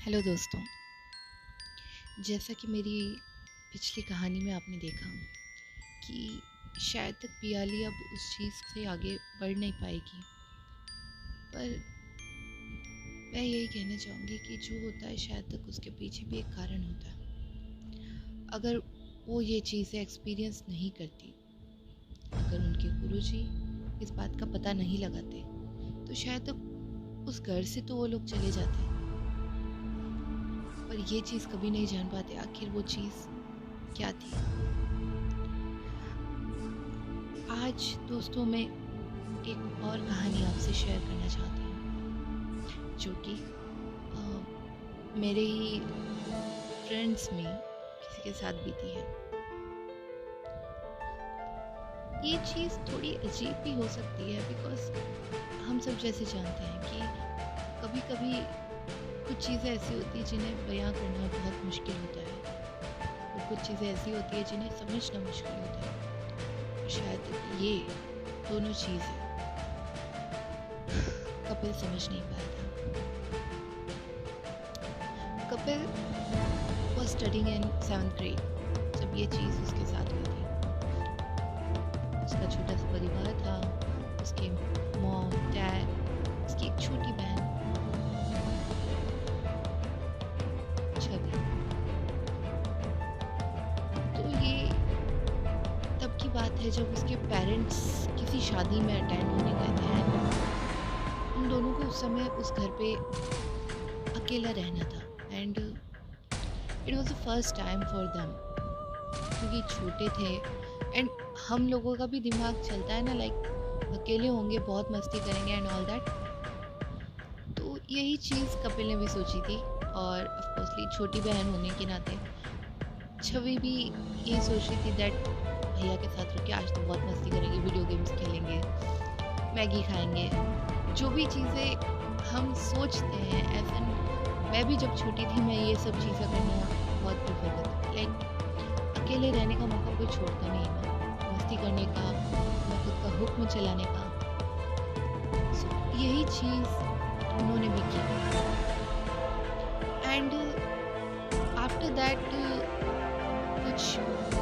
Hello दोस्तों। जैसा कि मेरी पिछली कहानी में आपने देखा कि शायद तक पियाली अब उस चीज़ से आगे बढ़ नहीं पाएगी, पर मैं यही कहना चाहूँगी कि जो होता है शायद तक उसके पीछे भी एक कारण होता है। अगर वो ये चीज़ें एक्सपीरियंस नहीं करती, अगर उनके गुरुजी इस बात का पता नहीं लगाते, तो शायद तक उस घर से तो वो लोग चले जाते, पर ये चीज़ कभी नहीं जान पाते आखिर वो चीज़ क्या थी। आज दोस्तों मैं एक और कहानी आपसे शेयर करना चाहती हूँ, जो कि मेरे ही फ्रेंड्स में किसी के साथ बीती है। ये चीज़ थोड़ी अजीब भी हो सकती है, बिकॉज हम सब जैसे जानते हैं कि कभी कभी कुछ चीज़ें ऐसी होती हैं जिन्हें बयां करना बहुत मुश्किल होता है, और कुछ चीज़ें ऐसी होती हैं जिन्हें समझना मुश्किल होता है। शायद ये दोनों चीज़ें कपिल समझ नहीं पाया था। Kapil was studying in 7th grade जब ये चीज़ उसके साथ हुई थी। उसका छोटा सा परिवार था, उसके मॉम डैड, उसकी एक छोटी बहन छवि। तो ये तब की बात है जब उसके पेरेंट्स किसी शादी में अटेंड होने गए थे। उन दोनों को उस समय उस घर पे अकेला रहना था, and it was the first time for them, क्योंकि छोटे थे एंड हम लोगों का भी दिमाग चलता है ना, लाइक अकेले होंगे, बहुत मस्ती करेंगे एंड ऑल दैट। तो यही चीज़ कपिल ने भी सोची थी, और ऑफकोर्सली छोटी बहन होने के नाते छवि भी यही सोच रही थी दैट भैया के साथ रुक के आज तो बहुत मस्ती करेंगे, वीडियो गेम्स खेलेंगे, मैगी खाएंगे, जो भी चीज़ें हम सोचते हैं। ऐसा मैं भी जब छोटी थी मैं ये सब चीज़ें करना बहुत प्रेफर करती थी, लाइक अकेले रहने का मौका कोई छोड़ता नहीं है, मस्ती करने का, अपना खुद का हुक्म चलाने का। सो यही चीज़ उन्होंने भी की, एंड आफ्टर दैट कुछ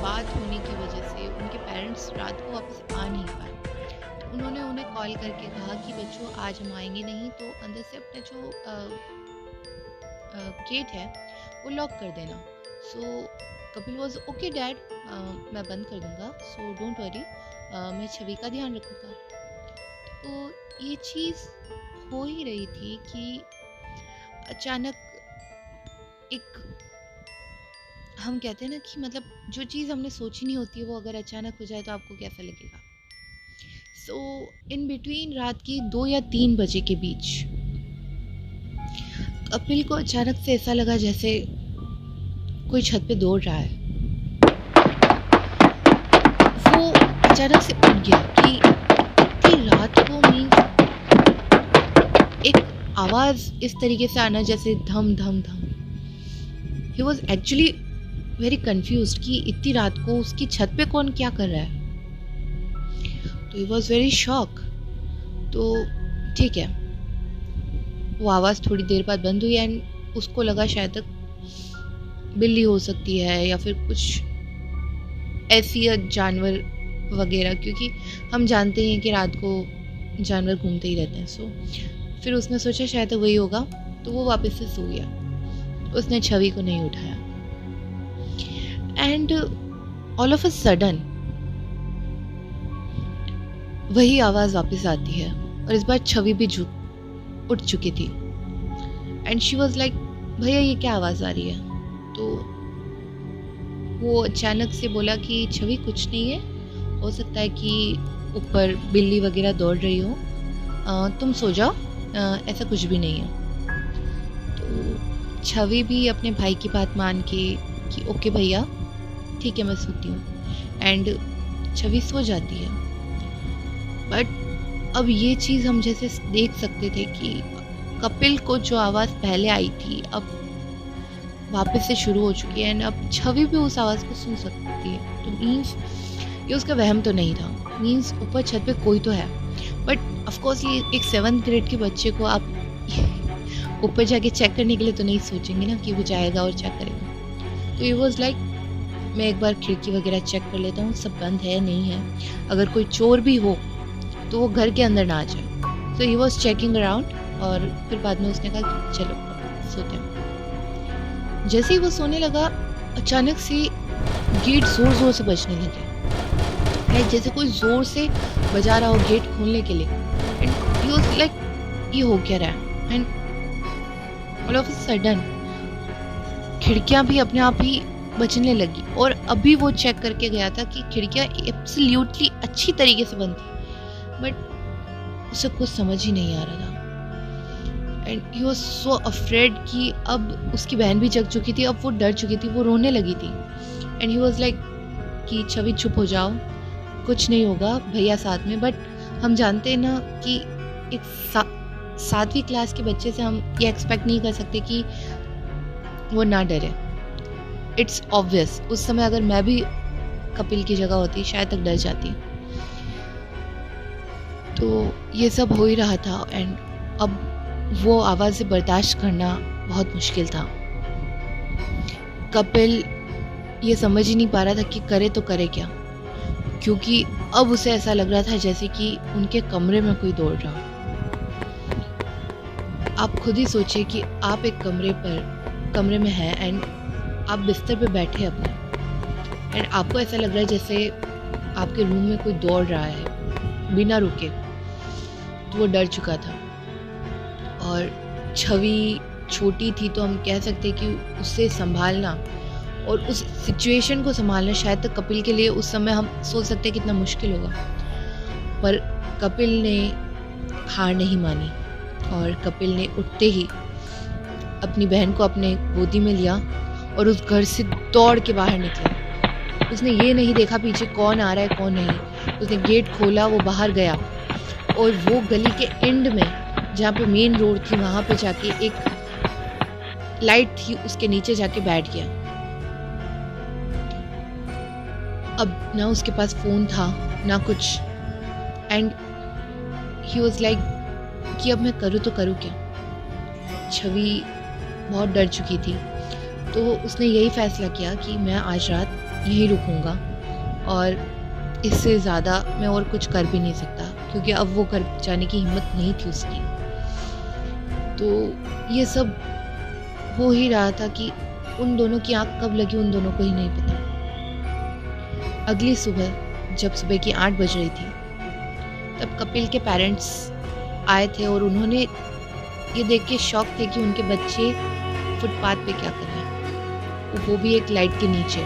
बात होने की वजह से उनके पेरेंट्स रात को वापस आ नहीं पाए। तो उन्होंने उन्हें कॉल करके कहा कि बच्चों आज हम आएंगे नहीं, तो अंदर से अपना जो गेट है वो लॉक कर देना। सो कपिल वॉज ओके डैड, मैं बंद कर दूंगा, सो डोंट वरी, मैं छवि का ध्यान रखूँगा। तो ये चीज़ हो ही रही थी कि अचानक एक, हम कहते हैं ना कि मतलब जो चीज़ हमने सोची नहीं होती है वो अगर अचानक हो जाए तो आपको कैसा लगेगा। सो इन बिटवीन रात की 2 या 3 बजे के बीच कपिल को अचानक से ऐसा लगा जैसे कोई छत पे दौड़ रहा है। वो अचानक से उठ गया कि इतनी रात को मीन्स एक आवाज़ इस तरीके से आना जैसे धम धम धम। He was actually very confused कि इतनी रात को उसकी छत पे कौन क्या कर रहा है। तो ही वॉज वेरी शॉक। तो ठीक है, वो आवाज़ थोड़ी देर बाद बंद हुई एंड उसको लगा शायद तक बिल्ली हो सकती है या फिर कुछ ऐसी जानवर वगैरह, क्योंकि हम जानते हैं कि रात को जानवर घूमते ही रहते हैं। सो फिर उसने सोचा शायद वही होगा, तो वो वापस से सो गया। उसने छवि को नहीं उठाया, and all of a sudden वही आवाज़ वापस आती है, और इस बार छवि भी उठ चुकी थी, एंड शी वॉज लाइक भैया ये क्या आवाज़ आ रही है। तो वो अचानक से बोला कि छवि कुछ नहीं है, हो सकता है कि ऊपर बिल्ली वगैरह दौड़ रही हो, तुम सो जाओ, ऐसा कुछ भी नहीं है। तो छवि भी अपने भाई की बात मान के कि ओके भैया ठीक है मैं सोती हूँ, एंड छवि सो जाती है। बट अब ये चीज़ हम जैसे देख सकते थे कि कपिल को जो आवाज़ पहले आई थी अब वापस से शुरू हो चुकी है, एंड अब छवि भी उस आवाज़ को सुन सकती है। तो मीन्स ये उसका वहम तो नहीं था, मीन्स ऊपर छत पे कोई तो है। बट ऑफकोर्स ये एक 7th ग्रेड के बच्चे को आप ऊपर जाके चेक करने के लिए तो नहीं सोचेंगे ना कि वो जाएगा और चेक करेगा। तो ही वॉज लाइक मैं एक बार खिड़की वगैरह चेक कर लेता हूँ, सब बंद है नहीं है, अगर कोई चोर भी हो तो वो घर के अंदर ना आ जाए। सो ही वॉज चेकिंग अराउंड और फिर बाद में उसने कहा कि चलो अब सोते हैं। जैसे ही वो सोने लगा अचानक से गेट ज़ोर ज़ोर से बजने लगे, लाइक जैसे कोई ज़ोर से बजा रहा हो गेट खोलने के लिए। एंड ही वाज लाइक ये हो क्या रहा है। And all of a sudden खिड़कियां भी अपने आप ही बजने लगी और अभी वो चेक करके गया था कि खिड़कियां एब्सोल्युटली अच्छी तरीके से बंद थी, बट उसे कुछ समझ ही नहीं आ रहा था। And he was so afraid कि अब उसकी बहन भी जग चुकी थी, अब वो डर चुकी थी, वो रोने लगी थी। एंड ही वाज लाइक कि छवि चुप हो जाओ, कुछ नहीं होगा, भैया साथ में। बट हम जानते हैं ना कि एक 7वीं क्लास के बच्चे से हम ये एक्सपेक्ट नहीं कर सकते कि वो ना डरे। इट्स ऑब्वियस उस समय अगर मैं भी कपिल की जगह होती शायद तक डर जाती। तो ये सब हो ही रहा था एंड अब वो आवाज़ें बर्दाश्त करना बहुत मुश्किल था। कपिल ये समझ ही नहीं पा रहा था कि करे तो करे क्या, क्योंकि अब उसे ऐसा लग रहा था जैसे कि उनके कमरे में कोई दौड़ रहा हो। आप खुद ही सोचिए कि आप एक कमरे में हैं एंड आप बिस्तर पे बैठे अपने, एंड आपको ऐसा लग रहा है जैसे आपके रूम में कोई दौड़ रहा है बिना रुके। तो वो डर चुका था और छवि छोटी थी तो हम कह सकते कि उसे संभालना और उस सिचुएशन को संभालना शायद तक कपिल के लिए उस समय हम सोच सकते हैं कितना मुश्किल होगा। पर कपिल ने हार नहीं मानी और कपिल ने उठते ही अपनी बहन को अपने गोदी में लिया और उस घर से दौड़ के बाहर निकला। उसने ये नहीं देखा पीछे कौन आ रहा है कौन नहीं, उसने गेट खोला, वो बाहर गया और वो गली के एंड में जहाँ पे मेन रोड थी वहाँ पे जाके एक लाइट थी उसके नीचे जाके बैठ गया। अब ना उसके पास फ़ोन था ना कुछ, एंड ही वॉज लाइक कि अब मैं करूँ तो करूँ क्या। छवि बहुत डर चुकी थी तो उसने यही फैसला किया कि मैं आज रात यहीं रुकूंगा और इससे ज़्यादा मैं और कुछ कर भी नहीं सकता, क्योंकि अब वो घर जाने की हिम्मत नहीं थी उसकी। तो ये सब हो ही रहा था कि उन दोनों की आंख कब लगी उन दोनों को ही नहीं पता। अगली सुबह जब सुबह की 8 बज रही थी तब कपिल के पेरेंट्स आए थे और उन्होंने ये देख के शॉक थे कि उनके बच्चे फुटपाथ पे क्या कर रहे हैं, वो भी एक लाइट के नीचे।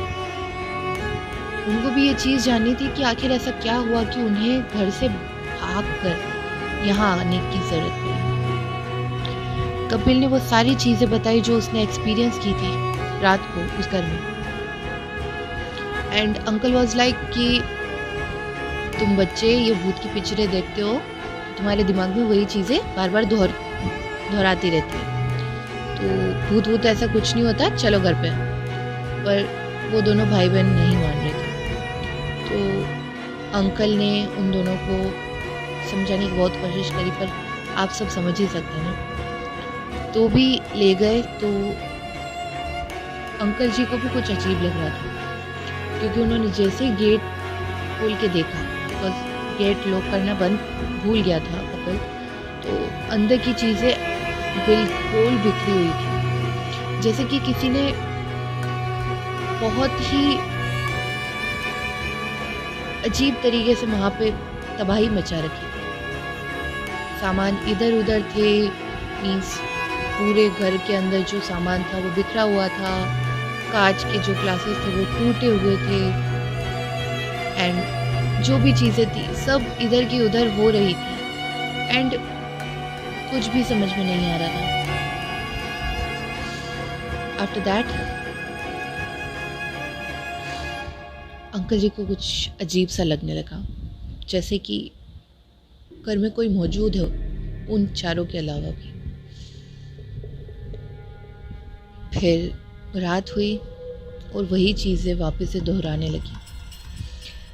उनको भी ये चीज़ जाननी थी कि आखिर ऐसा क्या हुआ कि उन्हें घर से भागकर यहाँ आने की ज़रूरत पड़ी। कपिल ने वो सारी चीज़ें बताई जो उसने एक्सपीरियंस की थी रात को उस घर में। एंड अंकल वाज लाइक कि तुम बच्चे ये भूत की पिक्चरें देखते हो, तुम्हारे दिमाग में वही चीज़ें बार बार दोहराती रहती है, तो भूत ऐसा कुछ नहीं होता, चलो घर पे। पर वो दोनों भाई बहन नहीं मान रहे थे। तो अंकल ने उन दोनों को समझाने की बहुत कोशिश करी, पर आप सब समझ ही सकते हैं ना। तो भी ले गए तो अंकल जी को भी कुछ अजीब लग रहा था, क्योंकि उन्होंने जैसे ही गेट खोल के देखा, बस गेट लॉक करना बंद भूल गया था कपिल, तो अंदर की चीज़ें बिल्कुल बिखरी हुई थी, जैसे कि किसी ने बहुत ही अजीब तरीके से वहाँ पे तबाही मचा रखी थी। सामान इधर उधर थे, मीन्स पूरे घर के अंदर जो सामान था वो बिखरा हुआ था, कांच के जो ग्लासेस थे वो टूटे हुए थे, एंड जो भी चीज़ें थी सब इधर की उधर हो रही थी, एंड कुछ भी समझ में नहीं आ रहा था। आफ्टर दैट अंकल जी को कुछ अजीब सा लगने लगा, जैसे कि घर में कोई मौजूद है उन चारों के अलावा भी। फिर रात हुई और वही चीज़ें वापस से दोहराने लगी।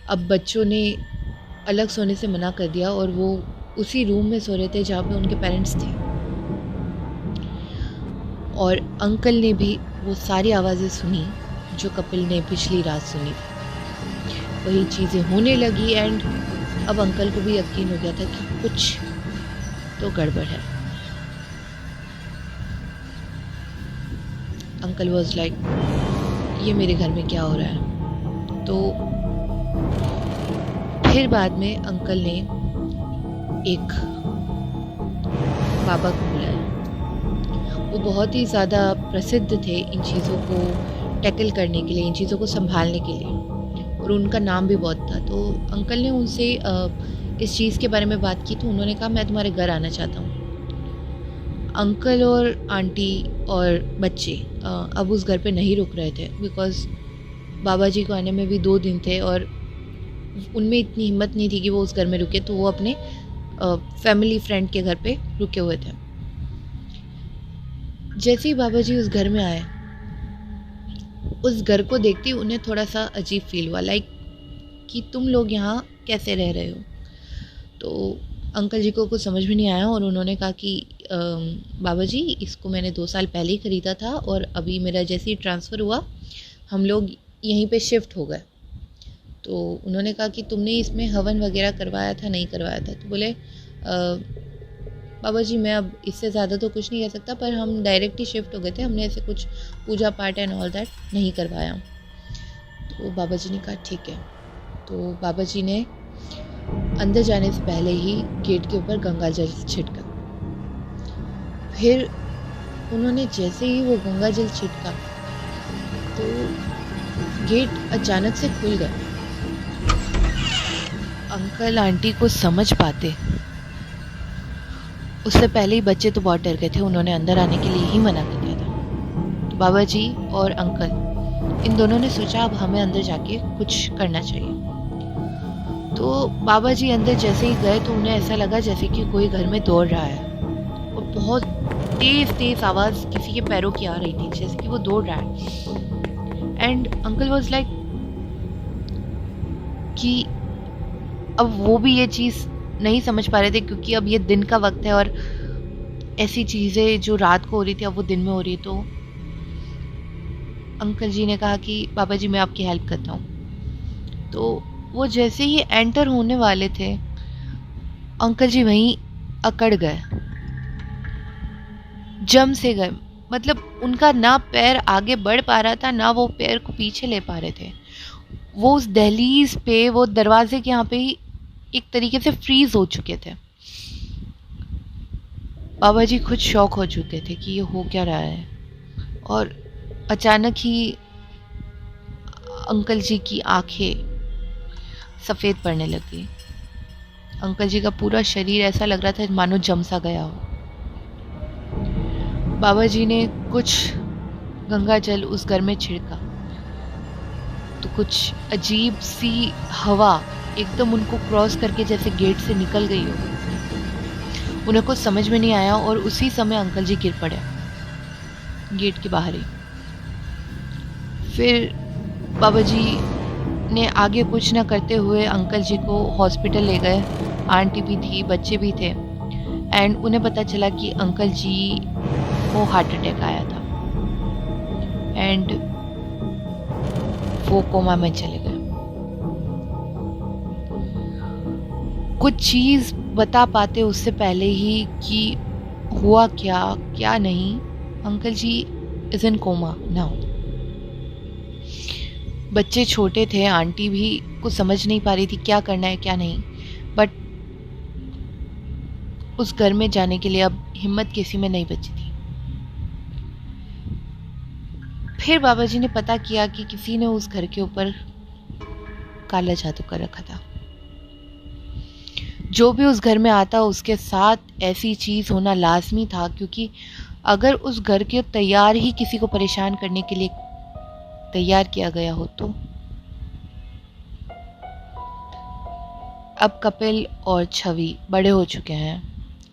अब बच्चों ने अलग सोने से मना कर दिया और वो उसी रूम में सो रहे थे जहाँ पे उनके पेरेंट्स थे। और अंकल ने भी वो सारी आवाज़ें सुनी जो कपिल ने पिछली रात सुनी थी। वही चीज़ें होने लगी एंड अब अंकल को भी यकीन हो गया था कि कुछ तो गड़बड़ है। अंकल वॉज लाइक, ये मेरे घर में क्या हो रहा है। तो फिर बाद में अंकल ने एक बाबा को बुलाया। वो बहुत ही ज़्यादा प्रसिद्ध थे इन चीज़ों को टैकल करने के लिए, इन चीज़ों को संभालने के लिए, और उनका नाम भी बहुत था। तो अंकल ने उनसे इस चीज़ के बारे में बात की तो उन्होंने कहा, मैं तुम्हारे घर आना चाहता हूँ। अंकल और आंटी और बच्चे अब उस घर पे नहीं रुक रहे थे, बिकॉज़ बाबा जी को आने में भी 2 दिन थे और उनमें इतनी हिम्मत नहीं थी कि वो उस घर में रुके, तो वो अपने फैमिली फ्रेंड के घर पे रुके हुए थे। जैसे ही बाबा जी उस घर में आए, उस घर को देखते ही उन्हें थोड़ा सा अजीब फील हुआ, लाइक कि तुम लोग यहाँ कैसे रह रहे हो। तो अंकल जी को कुछ समझ में नहीं आया और उन्होंने कहा कि बाबा जी, इसको मैंने 2 साल पहले ही ख़रीदा था और अभी मेरा जैसे ही ट्रांसफ़र हुआ हम लोग यहीं पे शिफ्ट हो गए। तो उन्होंने कहा कि तुमने इसमें हवन वगैरह करवाया था, नहीं करवाया था? तो बोले, बाबा जी मैं अब इससे ज़्यादा तो कुछ नहीं कह सकता, पर हम डायरेक्ट ही शिफ्ट हो गए थे, हमने ऐसे कुछ पूजा पाठ एंड ऑल दैट नहीं करवाया। तो बाबा जी ने कहा ठीक है। तो बाबा जी ने अंदर जाने से पहले ही गेट के ऊपर गंगा जल छिड़का। फिर उन्होंने जैसे ही वो गंगा जल छिड़का तो गेट अचानक से खुल गए। अंकल आंटी को समझ पाते, उससे पहले ही बच्चे तो बहुत डर गए थे, उन्होंने अंदर आने के लिए ही मना कर दिया था। तो बाबा जी और अंकल इन दोनों ने सोचा अब हमें अंदर जाके कुछ करना चाहिए। तो बाबा जी अंदर जैसे ही गए तो उन्हें ऐसा लगा जैसे कि कोई घर में दौड़ रहा है और बहुत तेज़ तेज़ आवाज़ किसी के पैरों की आ रही थी, जैसे कि वो दौड़ रहा है। एंड अंकल वाज लाइक कि अब वो भी ये चीज़ नहीं समझ पा रहे थे, क्योंकि अब ये दिन का वक्त है और ऐसी चीज़ें जो रात को हो रही थी अब वो दिन में हो रही है। तो अंकल जी ने कहा कि बाबा जी मैं आपकी हेल्प करता हूँ। तो वो जैसे ही एंटर होने वाले थे अंकल जी वहीं अकड़ गए, जम से गए। मतलब उनका ना पैर आगे बढ़ पा रहा था, ना वो पैर को पीछे ले पा रहे थे। वो उस दहलीज पे, वो दरवाजे के यहाँ पे ही एक तरीके से फ्रीज हो चुके थे। बाबा जी खुद शॉक हो चुके थे कि ये हो क्या रहा है। और अचानक ही अंकल जी की आंखें सफ़ेद पड़ने लगी। अंकल जी का पूरा शरीर ऐसा लग रहा था मानो जम सा गया हो। बाबा जी ने कुछ गंगा जल उस घर में छिड़का तो कुछ अजीब सी हवा एकदम उनको क्रॉस करके जैसे गेट से निकल गई हो। उन्हें कुछ समझ में नहीं आया और उसी समय अंकल जी गिर पड़े गेट के बाहर ही। फिर बाबा जी ने आगे कुछ ना करते हुए अंकल जी को हॉस्पिटल ले गए। आंटी भी थी, बच्चे भी थे, एंड उन्हें पता चला कि अंकल जी को हार्ट अटैक आया था एंड वो कोमा में चले गए। कुछ चीज़ बता पाते उससे पहले ही कि हुआ क्या क्या नहीं। Uncle ji is in coma now. बच्चे छोटे थे, आंटी भी कुछ समझ नहीं पा रही थी क्या करना है क्या नहीं, बट उस घर में जाने के लिए अब हिम्मत किसी में नहीं बची थी। फिर बाबा जी ने पता किया कि किसी ने उस घर के ऊपर काला जादू कर रखा था। जो भी उस घर में आता उसके साथ ऐसी चीज़ होना लाजमी था, क्योंकि अगर उस घर के तैयार ही किसी को परेशान करने के लिए तैयार किया गया हो तो। अब कपिल और छवि बड़े हो चुके हैं,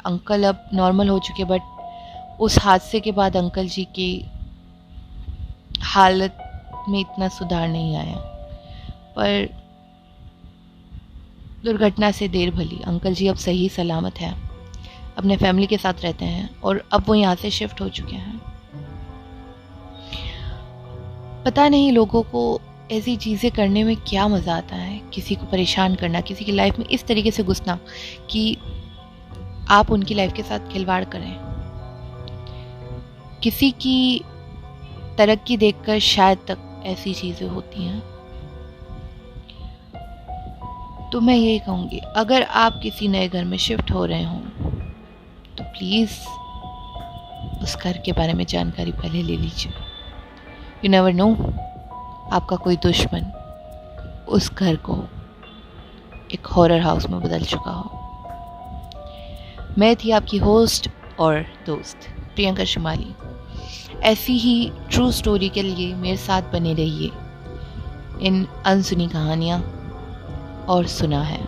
अंकल अब नॉर्मल हो चुके, बट उस हादसे के बाद अंकल जी की हालत में इतना सुधार नहीं आया। पर दुर्घटना से देर भली, अंकल जी अब सही सलामत हैं, अपने फैमिली के साथ रहते हैं और अब वो यहाँ से शिफ्ट हो चुके हैं। पता नहीं लोगों को ऐसी चीज़ें करने में क्या मज़ा आता है, किसी को परेशान करना, किसी की लाइफ में इस तरीके से घुसना कि आप उनकी लाइफ के साथ खिलवाड़ करें। किसी की तरक्की देखकर शायद तक ऐसी चीज़ें होती हैं। तो मैं यही कहूँगी, अगर आप किसी नए घर में शिफ्ट हो रहे हों तो प्लीज़ उस घर के बारे में जानकारी पहले ले लीजिए। यू नेवर नो, आपका कोई दुश्मन उस घर को एक हॉरर हाउस में बदल चुका हो। मैं थी आपकी होस्ट और दोस्त प्रियंका शुमाली। ऐसी ही ट्रू स्टोरी के लिए मेरे साथ बने रहिए। इन अनसुनी कहानियाँ और सुना है।